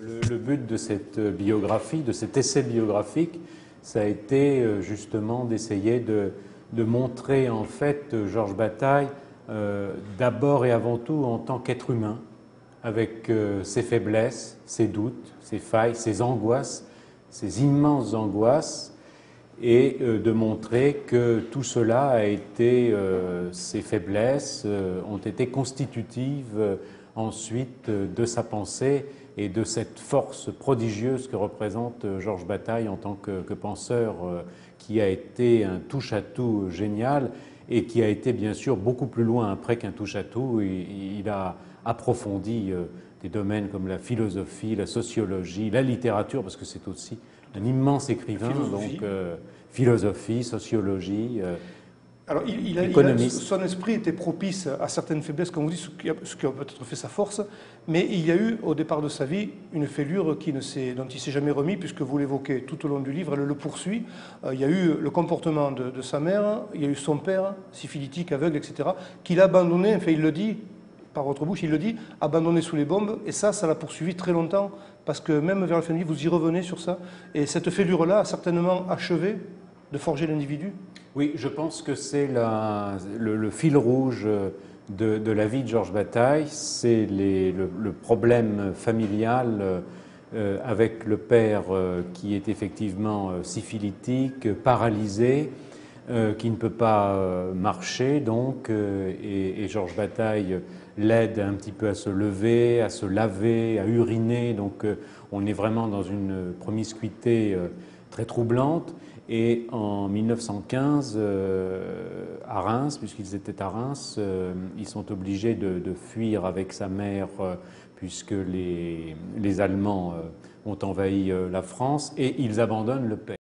Le but de cette biographie, de cet essai biographique, ça a été justement d'essayer de montrer en fait Georges Bataille d'abord et avant tout en tant qu'être humain, avec ses faiblesses, ses doutes, ses failles, ses angoisses, ses immenses angoisses, et de montrer que tout cela a été, ces faiblesses ont été constitutives ensuite de sa pensée et de cette force prodigieuse que représente Georges Bataille en tant que penseur, qui a été un touche-à-tout génial et qui a été bien sûr beaucoup plus loin après qu'un touche-à-tout. Il a approfondi des domaines comme la philosophie, la sociologie, la littérature, parce que c'est aussi un immense écrivain, donc philosophie, sociologie, alors, son esprit était propice à certaines faiblesses, comme vous dites, ce qui a peut-être fait sa force, mais il y a eu, au départ de sa vie, une fêlure dont il ne s'est jamais remis, puisque vous l'évoquez tout au long du livre, elle le poursuit. Il y a eu le comportement de sa mère, il y a eu son père, syphilitique, aveugle, etc., qu'il a abandonné, enfin il le dit, par votre bouche, il le dit, abandonné sous les bombes, et ça l'a poursuivi très longtemps, parce que même vers la fin de vie, vous y revenez sur ça, et cette fêlure-là a certainement achevé de forger l'individu. Oui, je pense que c'est le fil rouge de la vie de Georges Bataille, c'est le problème familial avec le père qui est effectivement syphilitique, paralysé, qui ne peut pas marcher, donc, et Georges Bataille l'aide un petit peu à se lever, à se laver, à uriner, donc on est vraiment dans une promiscuité très troublante. Et en 1915, à Reims, puisqu'ils étaient à Reims, ils sont obligés de fuir avec sa mère, puisque les Allemands ont envahi la France, et ils abandonnent le père.